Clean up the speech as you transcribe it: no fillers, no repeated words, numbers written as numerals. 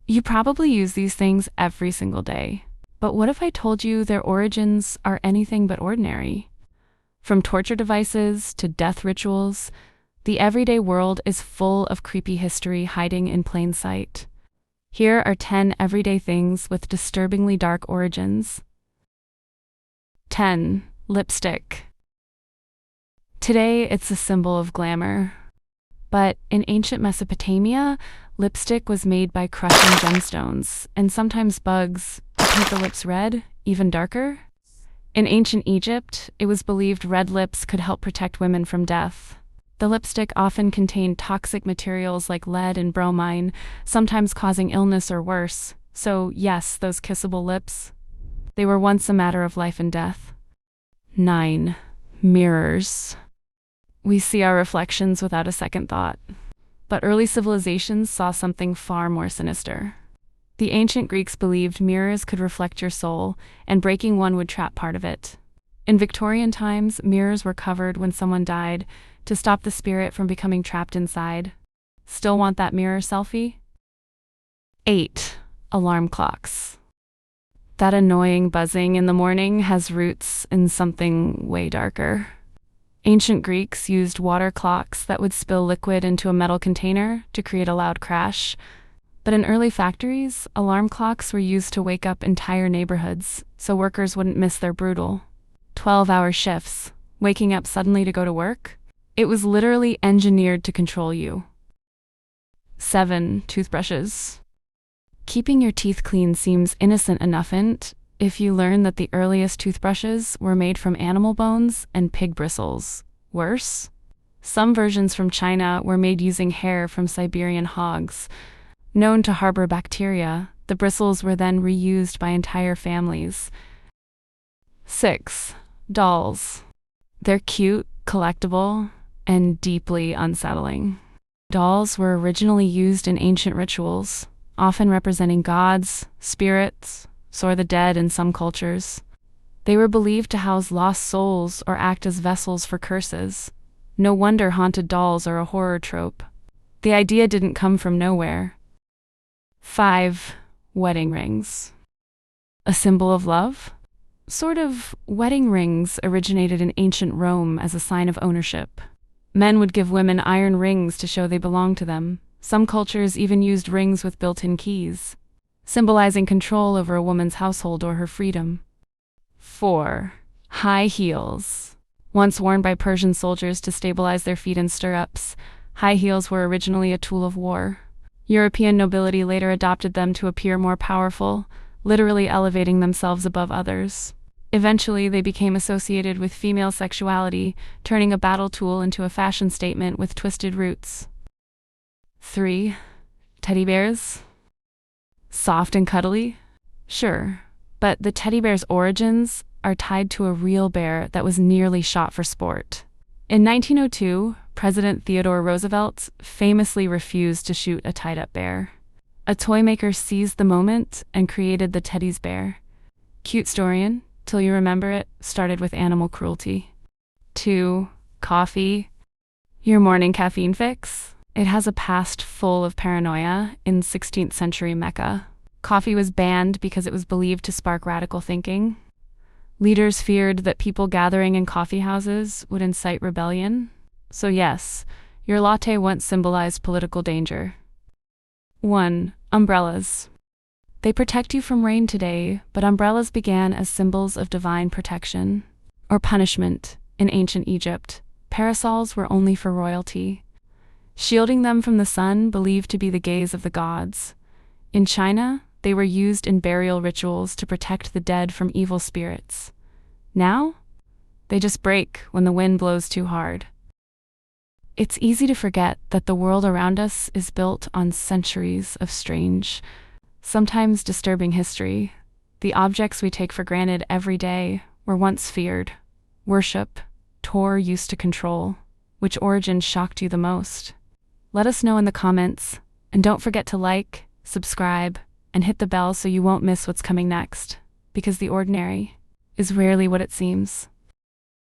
You probably use these things every single day. But what if I told you their origins are anything but ordinary? From torture devices to death rituals, the everyday world is full of creepy history hiding in plain sight. Here are 10 everyday things with disturbingly dark origins. 10. Lipstick. Today, it's a symbol of glamour. But in ancient Mesopotamia, lipstick was made by crushing gemstones, and sometimes bugs, to paint the lips red, even darker. In ancient Egypt, it was believed red lips could help protect women from death. The lipstick often contained toxic materials like lead and bromine, sometimes causing illness or worse. So yes, those kissable lips, they were once a matter of life and death. 9. Mirrors. We see our reflections without a second thought. But early civilizations saw something far more sinister. The ancient Greeks believed mirrors could reflect your soul, and breaking one would trap part of it. In Victorian times, mirrors were covered when someone died to stop the spirit from becoming trapped inside. Still want that mirror selfie? 8. Alarm clocks. That annoying buzzing in the morning has roots in something way darker. Ancient Greeks used water clocks that would spill liquid into a metal container to create a loud crash. But in early factories, alarm clocks were used to wake up entire neighborhoods so workers wouldn't miss their brutal 12-hour shifts, waking up suddenly to go to work. It was literally engineered to control you. 7. Toothbrushes. Keeping your teeth clean seems innocent enough if you learn that the earliest toothbrushes were made from animal bones and pig bristles. Worse, some versions from China were made using hair from Siberian hogs. Known to harbor bacteria, the bristles were then reused by entire families. 6. Dolls. They're cute, collectible, and deeply unsettling. Dolls were originally used in ancient rituals, often representing gods, spirits, or the dead in some cultures. They were believed to house lost souls or act as vessels for curses. No wonder haunted dolls are a horror trope. The idea didn't come from nowhere. 5. Wedding rings. A symbol of love? Sort of. Wedding rings originated in ancient Rome as a sign of ownership. Men would give women iron rings to show they belonged to them. Some cultures even used rings with built-in keys, symbolizing control over a woman's household or her freedom. 4. High heels. Once worn by Persian soldiers to stabilize their feet in stirrups, high heels were originally a tool of war. European nobility later adopted them to appear more powerful, literally elevating themselves above others. Eventually, they became associated with female sexuality, turning a battle tool into a fashion statement with twisted roots. 3. Teddy bears. Soft and cuddly? Sure, but the teddy bear's origins are tied to a real bear that was nearly shot for sport. In 1902, President Theodore Roosevelt famously refused to shoot a tied-up bear. A toy maker seized the moment and created the Teddy's bear. Cute story, till you remember it, started with animal cruelty. 2. Coffee. Your morning caffeine fix? It has a past full of paranoia in 16th century Mecca. Coffee was banned because it was believed to spark radical thinking. Leaders feared that people gathering in coffee houses would incite rebellion. So yes, your latte once symbolized political danger. 1. Umbrellas. They protect you from rain today, but umbrellas began as symbols of divine protection or punishment in ancient Egypt. Parasols were only for royalty, shielding them from the sun believed to be the gaze of the gods. In China, they were used in burial rituals to protect the dead from evil spirits. Now, they just break when the wind blows too hard. It's easy to forget that the world around us is built on centuries of strange, sometimes disturbing history. The objects we take for granted every day were once feared, worshipped, or used to control. Which origin shocked you the most? Let us know in the comments, and don't forget to like, subscribe, and hit the bell so you won't miss what's coming next, because the ordinary is rarely what it seems.